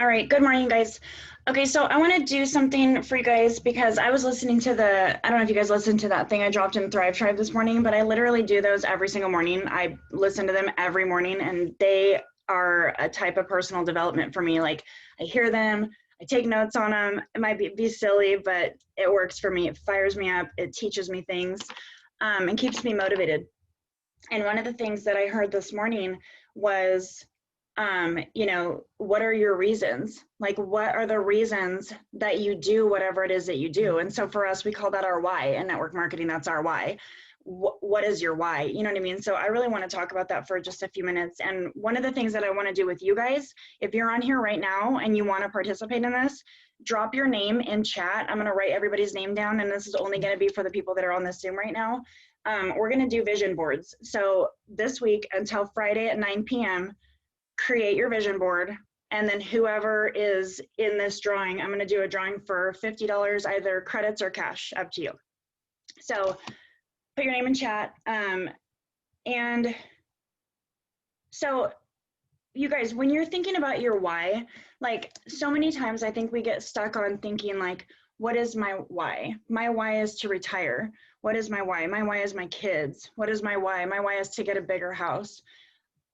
All right, good morning, guys. Okay, so I want to do something for you guys because I was listening to I don't know if you guys listened to that thing I dropped in Thrive this morning, but I literally do those every single morning. I listen to them every morning, and they are a type of personal development for me. Like, I hear them, I take notes on them. It might be silly, but it works for me. It fires me up, it teaches me things, and keeps me motivated. And one of the things that I heard this morning was, what are your reasons? Like, what are the reasons that you do whatever it is that you do? And so for us, we call that our why. In network marketing, that's our why. What is your why? You know what I mean? So I really want to talk about that for just a few minutes. And one of the things that I want to do with you guys, if you're on here right now and you want to participate in this, drop your name in chat. I'm going to write everybody's name down, and this is only going to be for the people that are on this Zoom right now. We're going to do vision boards. So this week until Friday at 9 p.m., create your vision board. And then whoever is in this drawing, I'm going to do a drawing for $50, either credits or cash, up to you. So put your name in chat. And so you guys, when you're thinking about your why, like so many times I think we get stuck on thinking like, what is my why? My why is to retire. What is my why? My why is my kids. What is my why? My why is to get a bigger house.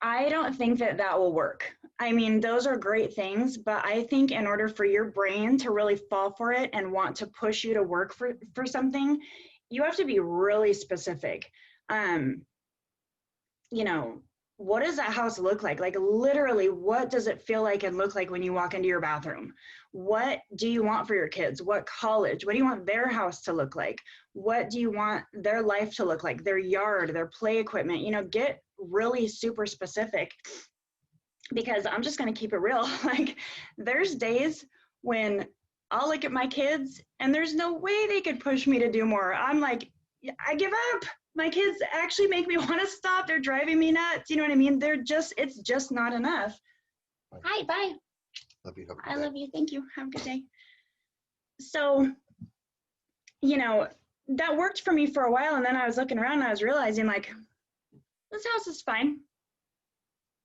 I don't think that will work. I mean, those are great things, but I think in order for your brain to really fall for it and want to push you to work for something, you have to be really specific. What does that house look like? Like literally, what does it feel like and look like when you walk into your bathroom? What do you want for your kids? What college? What do you want their house to look like? What do you want their life to look like? Their yard, their play equipment, get really super specific, because I'm just going to keep it real. Like there's days when I'll look at my kids and there's no way they could push me to do more. I'm like, I give up. My kids actually make me want to stop. They're driving me nuts. You know what I mean? It's just not enough. Bye. Hi, bye. Love you. I love you. Thank you. Have a good day. So, that worked for me for a while. And then I was looking around and I was realizing like, this house is fine.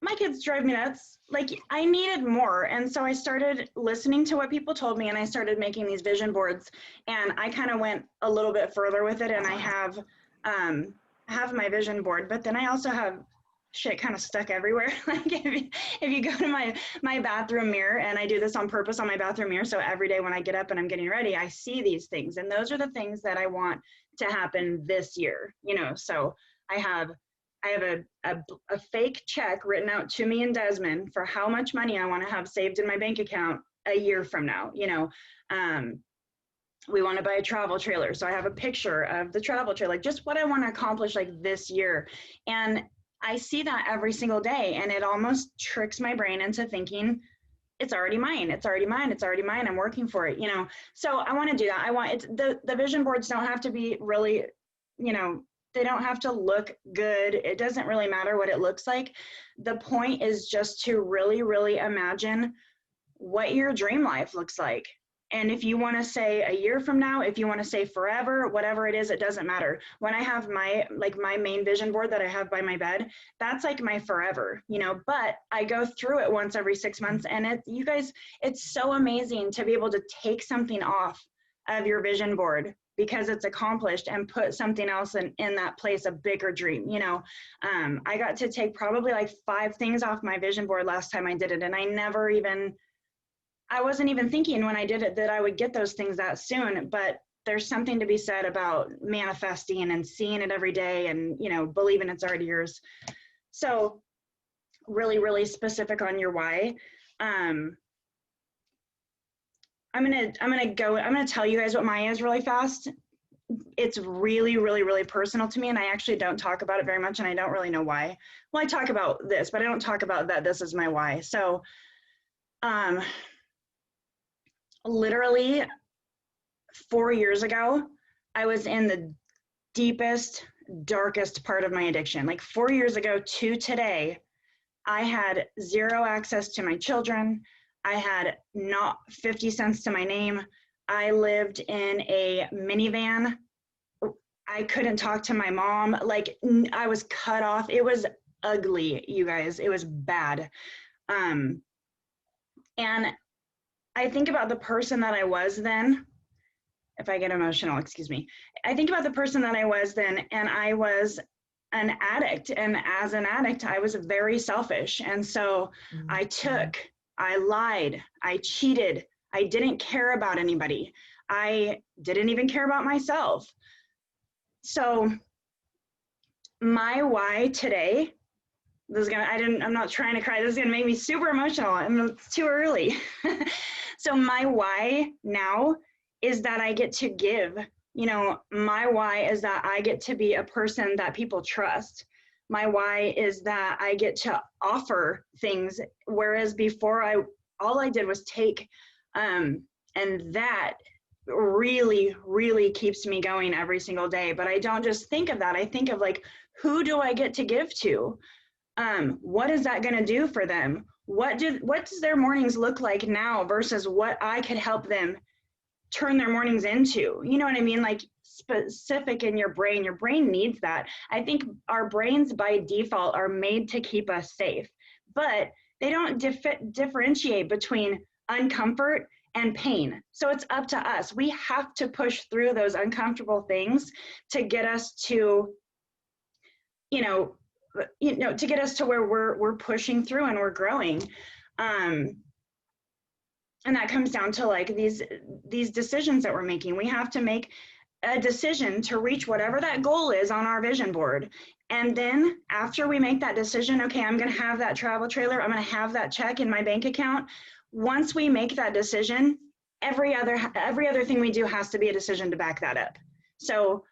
My kids drive me nuts. Like I needed more. And so I started listening to what people told me and I started making these vision boards, and I kind of went a little bit further with it. And I have my vision board, but then I also have shit kind of stuck everywhere. Like if you go to my bathroom mirror, and I do this on purpose on my bathroom mirror. So every day when I get up and I'm getting ready, I see these things, and those are the things that I want to happen this year, so I have a fake check written out to me and Desmond for how much money I want to have saved in my bank account a year from now. We want to buy a travel trailer. So I have a picture of the travel trailer, like just what I want to accomplish like this year. And I see that every single day, and it almost tricks my brain into thinking it's already mine. It's already mine. It's already mine. I'm working for it, So I want to do that. I want it. The vision boards don't have to be really, they don't have to look good. It doesn't really matter what it looks like. The point is just to really, really imagine what your dream life looks like. And if you want to say a year from now, if you want to say forever, whatever it is, it doesn't matter. When I have my main vision board that I have by my bed, that's like my forever, but I go through it once every 6 months. And you guys, it's so amazing to be able to take something off of your vision board because it's accomplished and put something else in that place, a bigger dream. I got to take probably like 5 things off my vision board last time I did it. And I wasn't even thinking when I did it that I would get those things that soon, but there's something to be said about manifesting and seeing it every day and, believing it's already yours. So really, really specific on your why. I'm going to tell you guys what mine is really fast. It's really, really, really personal to me, and I actually don't talk about it very much, and I don't really know why. Well, I talk about this, but I don't talk about that this is my why. So, literally 4 years ago, I was in the deepest, darkest part of my addiction. Like 4 years ago to today, I had zero access to my children. I had not 50 cents to my name. I lived in a minivan. I couldn't talk to my mom. Like I was cut off. It was ugly, you guys. It was bad. And I think about the person that I was then. If I get emotional, excuse me. I think about the person that I was then, and I was an addict. And as an addict, I was very selfish. And so I lied, I cheated, I didn't care about anybody. I didn't even care about myself. So my why today, I'm not trying to cry. This is gonna make me super emotional, and it's too early. So my why now is that I get to give. You know, my why is that I get to be a person that people trust. My why is that I get to offer things, whereas before all I did was take, and that really, really keeps me going every single day. But I don't just think of that. I think of like, who do I get to give to? What is that going to do for them? What does their mornings look like now versus what I could help them turn their mornings into? You know what I mean? Like specific in your brain. Your brain needs that. I think our brains by default are made to keep us safe, but they don't differentiate between uncomfort and pain. So it's up to us. We have to push through those uncomfortable things to get us to, to get us to where we're pushing through and we're growing. And that comes down to like these decisions that we're making. We have to make a decision to reach whatever that goal is on our vision board. And then after we make that decision, okay, I'm going to have that travel trailer, I'm going to have that check in my bank account. Once we make that decision, every other thing we do has to be a decision to back that up. So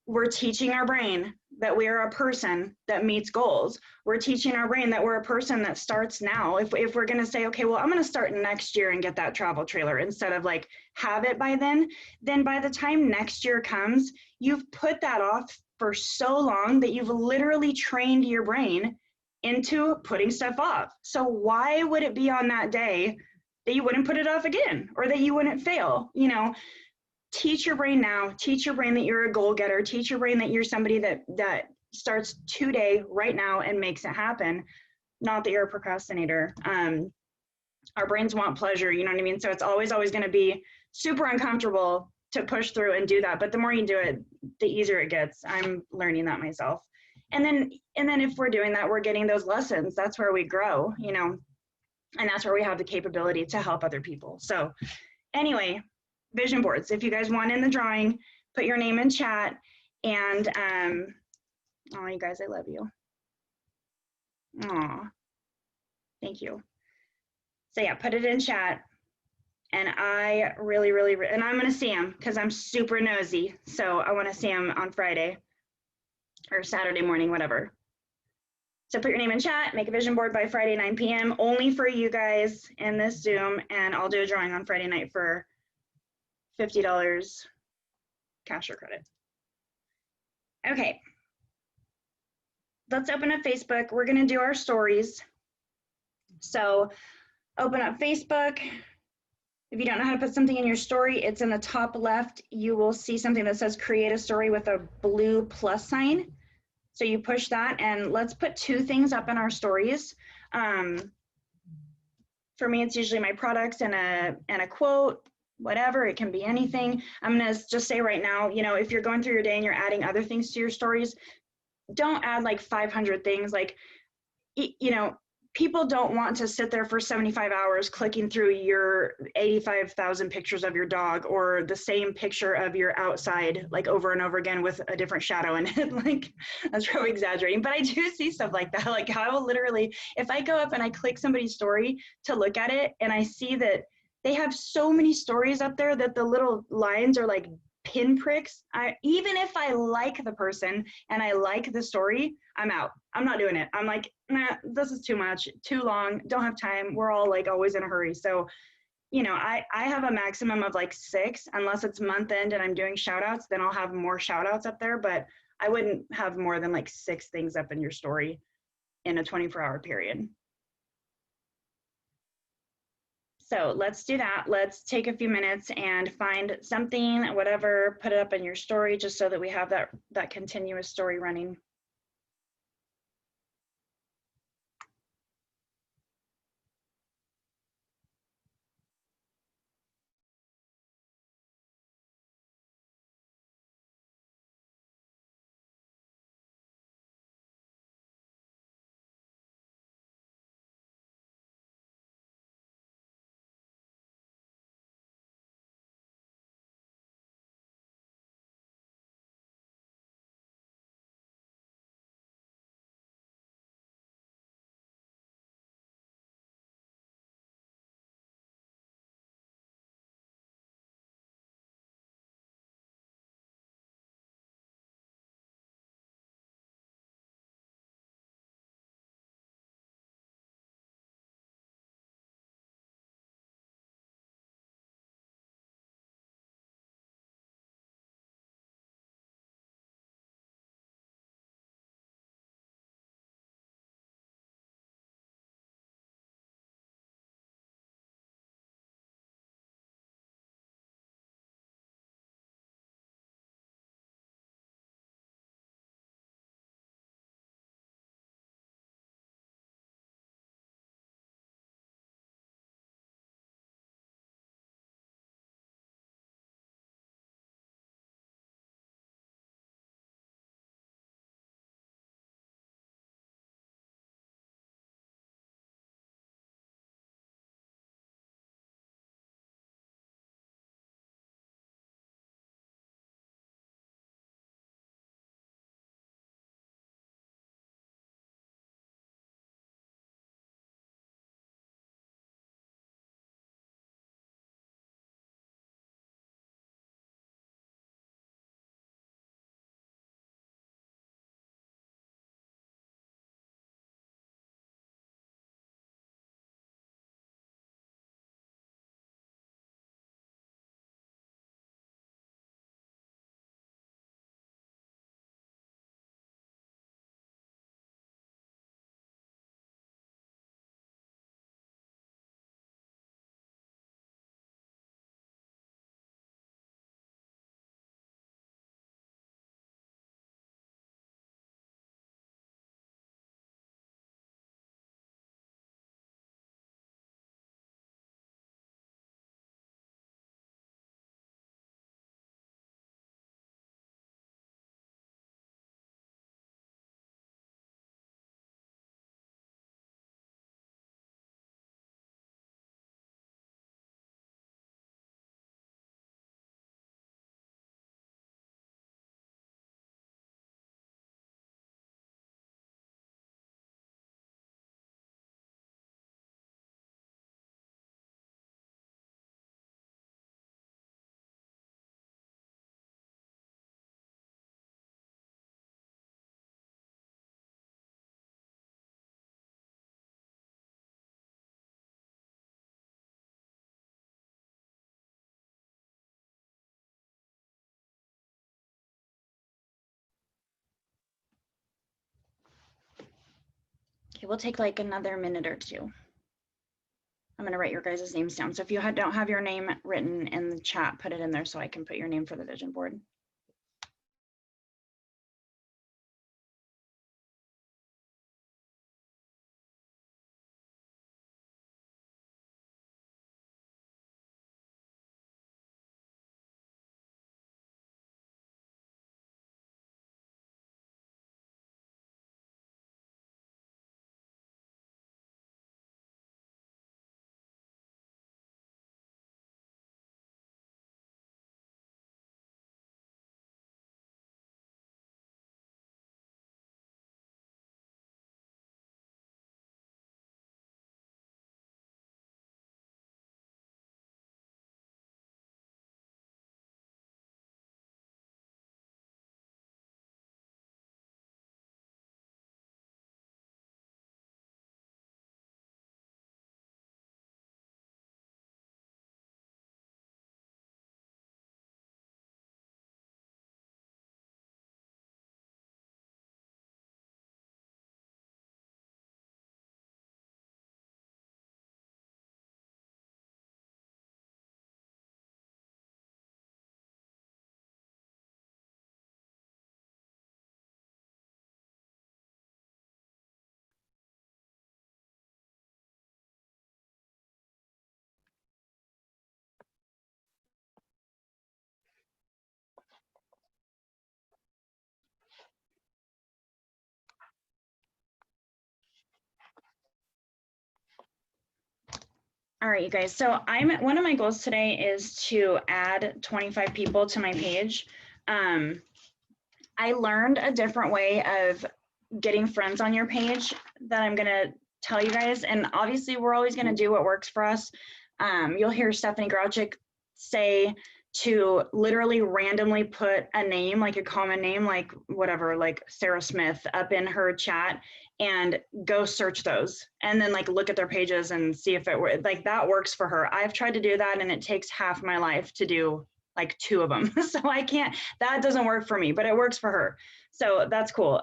we're teaching our brain that we are a person that meets goals. We're teaching our brain that we're a person that starts now. If we're going to say, okay, well, I'm going to start next year and get that travel trailer instead of like have it by then by the time next year comes, you've put that off for so long that you've literally trained your brain into putting stuff off. So why would it be on that day that you wouldn't put it off again or that you wouldn't fail? Teach your brain now, teach your brain that you're a goal getter, teach your brain that you're somebody that starts today, right now, and makes it happen. Not that you're a procrastinator. Our brains want pleasure, you know what I mean? So it's always going to be super uncomfortable to push through and do that. But the more you do it, the easier it gets. I'm learning that myself. And then if we're doing that, we're getting those lessons. That's where we grow, and that's where we have the capability to help other people. So anyway, vision boards. If you guys want in the drawing, put your name in chat. And oh, you guys, I love you. Aw, thank you. So yeah, put it in chat. And I really, and I'm gonna see him because I'm super nosy. So I want to see him on Friday or Saturday morning, whatever. So put your name in chat, make a vision board by Friday, 9 p.m. only for you guys in this Zoom. And I'll do a drawing on Friday night for $50 cash or credit. Okay, let's open up Facebook. We're gonna do our stories. So open up Facebook. If you don't know how to put something in your story, it's in the top left. You will see something that says create a story with a blue plus sign. So you push that, and let's put 2 things up in our stories. For me, it's usually my products and a quote, whatever, it can be anything. I'm gonna just say right now, if you're going through your day and you're adding other things to your stories, don't add like 500 things. Like, people don't want to sit there for 75 hours clicking through your 85,000 pictures of your dog or the same picture of your outside, like over and over again with a different shadow in it. Like, that's probably exaggerating, but I do see stuff like that. Like, I will literally, if I go up and I click somebody's story to look at it and I see that they have so many stories up there that the little lines are like pinpricks. Even if I like the person and I like the story, I'm out. I'm not doing it. I'm like, nah, this is too much, too long, don't have time. We're all like always in a hurry. So, I have a maximum of like 6, unless it's month end and I'm doing shout outs, then I'll have more shout outs up there, but I wouldn't have more than like 6 things up in your story in a 24-hour period. So let's do that. Let's take a few minutes and find something, whatever, put it up in your story just so that we have that continuous story running. Okay, we'll take like another minute or two. I'm going to write your guys' names down. So if you don't have your name written in the chat, put it in there so I can put your name for the vision board. All right, you guys. So one of my goals today is to add 25 people to my page. I learned a different way of getting friends on your page that I'm gonna tell you guys. And obviously we're always gonna do what works for us. You'll hear Stephanie Grouchick say to literally randomly put a name, like a common name, like whatever, like Sarah Smith up in her chat and go search those and then like look at their pages and see if it were like that works for her. I've tried to do that and it takes half my life to do like 2 of them. So I can't, that doesn't work for me, but it works for her. So that's cool.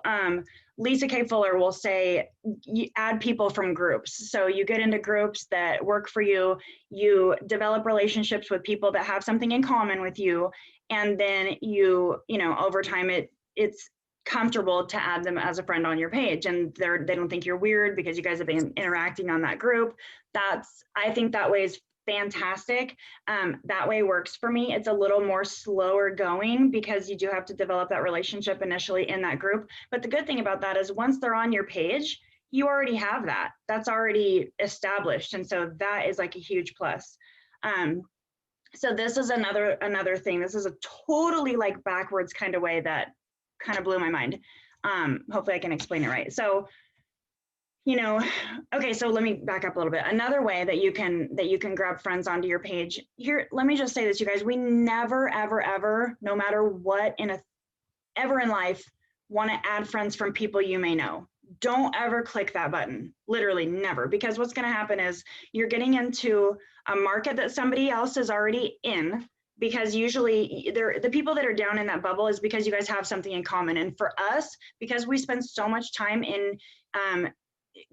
Lisa K. Fuller will say, you add people from groups. So you get into groups that work for you, you develop relationships with people that have something in common with you. And then you know, over time it's comfortable to add them as a friend on your page and they don't think you're weird because you guys have been interacting on that group. I think that way is fantastic. That way works for me. It's a little more slower going because you do have to develop that relationship initially in that group. But the good thing about that is once they're on your page, you already have that. That's already established. And so that is like a huge plus. So this is another thing. This is a totally like backwards kind of way that kind of blew my mind. Hopefully I can explain it right. So you know, okay, so let me back up a little bit. Another way that you can grab friends onto your page here, let me just say this, you guys, we never, ever, ever, no matter what ever in life, want to add friends from people you may know. Don't ever click that button, literally never, because what's going to happen is you're getting into a market that somebody else is already in, because usually the people that are down in that bubble is because you guys have something in common. And for us, because we spend so much time in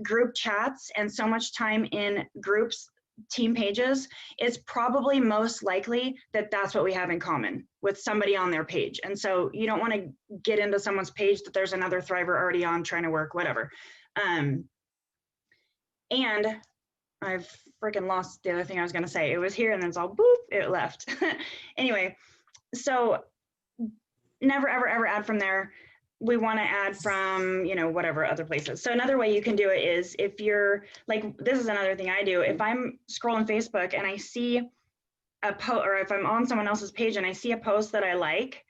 group chats and so much time in groups, team pages, it's probably most likely that that's what we have in common with somebody on their page. And so you don't want to get into someone's page that there's another thriver already on trying to work, whatever. And I've freaking lost the other thing I was going to say. It was here and then it's all boop, it left. Anyway, so never, ever, ever add from there. We want to add from, you know, whatever other places. So another way you can do it is if you're like, this is another thing I do. If I'm scrolling Facebook and I see a post, or if I'm on someone else's page and I see a post that I like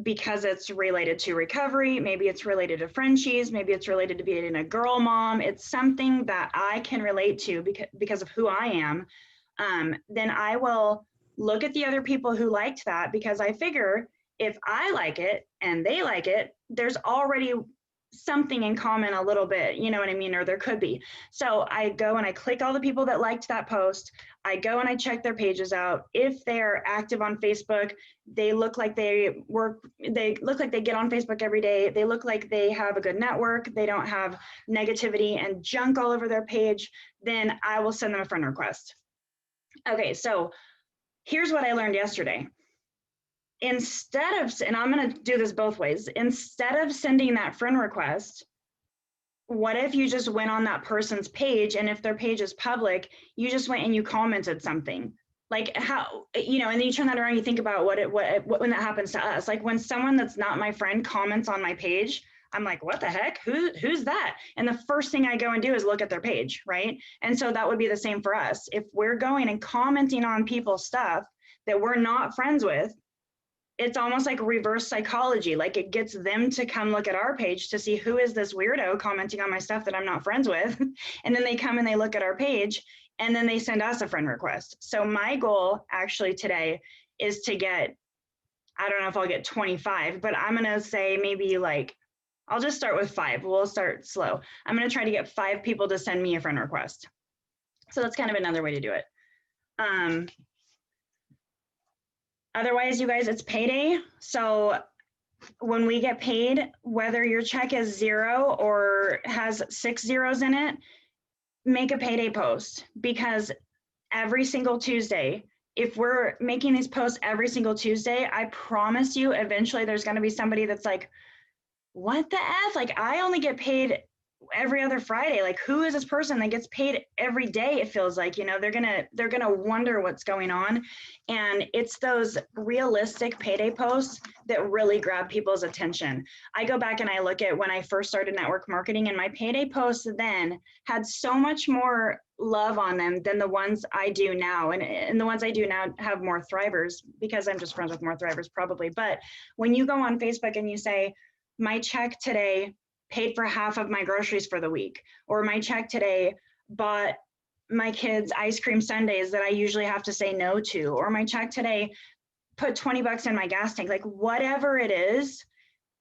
because it's related to recovery, maybe it's related to Frenchies, maybe it's related to being a girl mom, it's something that I can relate to because of who I am, then I will look at the other people who liked that, because I figure if I like it and they like it, there's already something in common a little bit, you know what I mean? Or there could be. So I go and I click all the people that liked that post. I go and I check their pages out. If they're active on Facebook, they look like they look like they get on Facebook every day. They look like they have a good network. They don't have negativity and junk all over their page. Then I will send them a friend request. Okay, so here's what I learned yesterday. Instead of, and I'm going to do this both ways, instead of sending that friend request, what if you just went on that person's page, and if their page is public, you just went and you commented something? Like how, you know, and then you turn that around, you think about what when that happens to us. Like when someone that's not my friend comments on my page, I'm like, what the heck? Who's that? And the first thing I go and do is look at their page, right? And so that would be the same for us. If we're going and commenting on people's stuff that we're not friends with, it's almost like reverse psychology. Like it gets them to come look at our page to see who is this weirdo commenting on my stuff that I'm not friends with. And then they come and they look at our page and then they send us a friend request. So my goal actually today is to get, I don't know if I'll get 25, but I'm going to say maybe like, I'll just start with 5. We'll start slow. I'm going to try to get 5 people to send me a friend request. So that's kind of another way to do it. Otherwise, you guys, it's payday. So when we get paid, whether your check is 0 or has 6 zeros in it, make a payday post, because every single Tuesday, if we're making these posts every single Tuesday, I promise you, eventually there's going to be somebody that's like, what the F? Like, I only get paid every other Friday. Like, who is this person that gets paid every day? It feels like, you know, they're gonna wonder what's going on. And it's those realistic payday posts that really grab people's attention. I go back and I look at when I first started network marketing, and my payday posts then had so much more love on them than the ones I do now. And the ones I do now have more thrivers, because I'm just friends with more thrivers probably. But when you go on Facebook and you say, my check today paid for half of my groceries for the week, or my check today bought my kids ice cream sundaes that I usually have to say no to, or my check today put 20 bucks in my gas tank, like whatever it is,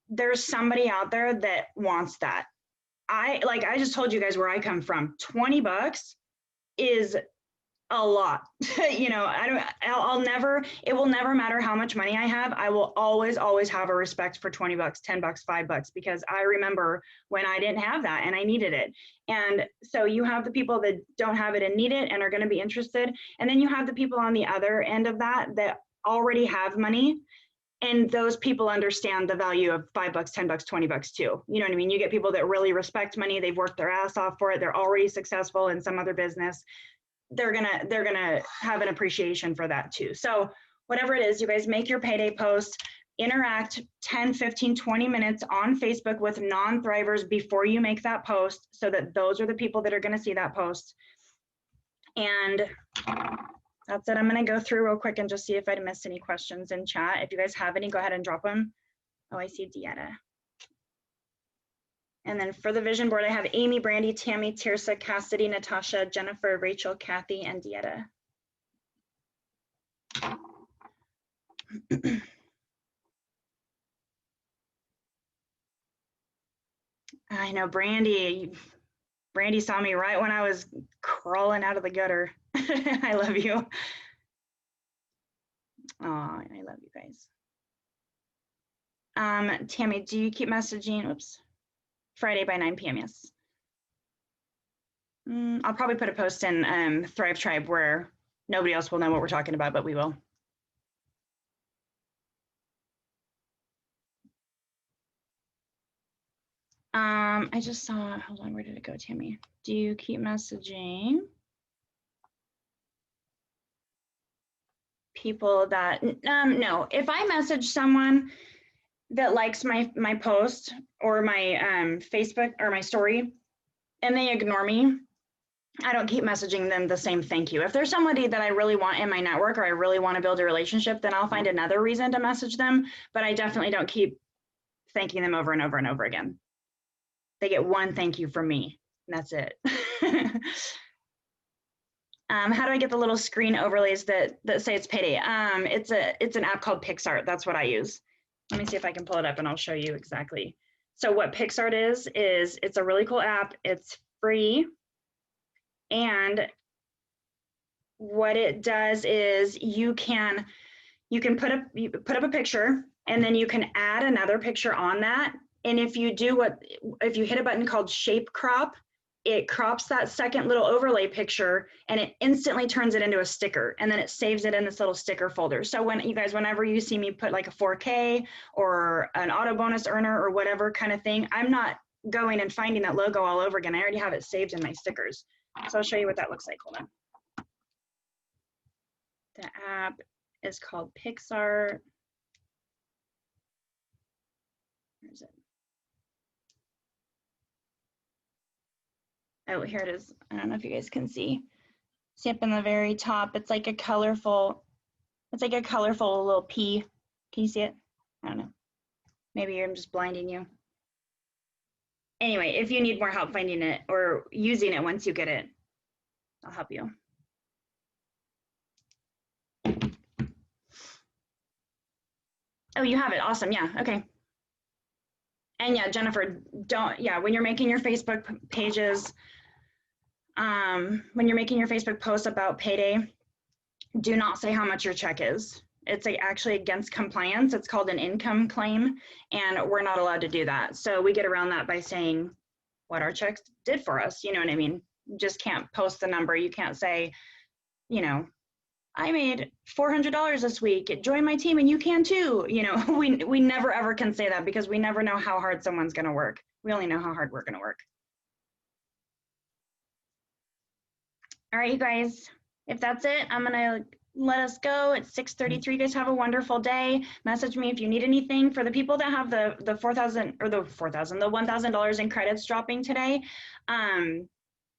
there's somebody out there that wants that. I just told you guys where I come from. 20 bucks is a lot. You know, it will never matter how much money I have. I will always have a respect for 20 bucks, 10 bucks, 5 bucks, because I remember when I didn't have that and I needed it. And so you have the people that don't have it and need it and are going to be interested. And then you have the people on the other end of that already have money. And those people understand the value of 5 bucks, 10 bucks, 20 bucks too. You know what I mean? You get people that really respect money. They've worked their ass off for it. They're already successful in some other business. They're gonna have an appreciation for that too. So whatever it is, you guys make your payday post, interact 10, 15, 20 minutes on Facebook with non-thrivers before you make that post, so that those are the people that are gonna see that post. And that's it. I'm gonna go through real quick and just see if I missed any questions in chat. If you guys have any, go ahead and drop them. Oh, I see Dieta. And then for the vision board, I have Amy, Brandy, Tammy, Tirsa, Cassidy, Natasha, Jennifer, Rachel, Kathy, and Dieta. I know Brandy saw me right when I was crawling out of the gutter. I love you. Oh, I love you guys. Tammy, do you keep messaging? Oops. Friday by 9 p.m. Yes. I'll probably put a post in Thrive Tribe where nobody else will know what we're talking about, but we will. I just saw, hold on, where did it go, Tammy? Do you keep messaging people that, no, if I message someone that likes my post or my Facebook or my story and they ignore me, I don't keep messaging them the same thank you. If there's somebody that I really want in my network or I really want to build a relationship, then I'll find another reason to message them, but I definitely don't keep thanking them over and over and over again. They get one thank you from me, and that's it. How do I get the little screen overlays that say it's payday? It's an app called PixArt. That's what I use. Let me see if I can pull it up and I'll show you exactly. So what PicsArt is it's a really cool app. It's free. And what it does is you can put up a picture, and then you can add another picture on that. And if you hit a button called shape crop, it crops that second little overlay picture, and it instantly turns it into a sticker, and then it saves it in this little sticker folder. So whenever you see me put like a 4K or an auto bonus earner or whatever kind of thing, I'm not going and finding that logo all over again. I already have it saved in my stickers. So I'll show you what that looks like. Hold on. The app is called PicsArt. Where is it? Oh, here it is. I don't know if you guys can see. See up in the very top, it's like a colorful little P. Can you see it? I don't know. Maybe I'm just blinding you. Anyway, if you need more help finding it or using it once you get it, I'll help you. Oh, you have it. Awesome. Yeah. Okay. And yeah, Jennifer, when you're making your Facebook pages, when you're making your Facebook posts about payday, do not say how much your check is. It's actually against compliance. It's called an income claim, and we're not allowed to do that. So we get around that by saying what our checks did for us. You know what I mean? You just can't post the number. You can't say, you know, I made $400 this week. Join my team and you can too. You know, we never ever can say that because we never know how hard someone's going to work. We only know how hard we're going to work. All right, you guys, if that's it, I'm going to let us go. It's 6:33. You guys have a wonderful day. Message me if you need anything. For the people that have the $1,000 in credits dropping today,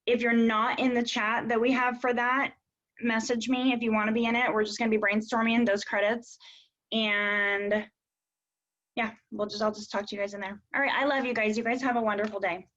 if you're not in the chat that we have for that, message me if you want to be in it. We're just going to be brainstorming those credits, and yeah, I'll just talk to you guys in there. All right, I love you guys. You guys have a wonderful day.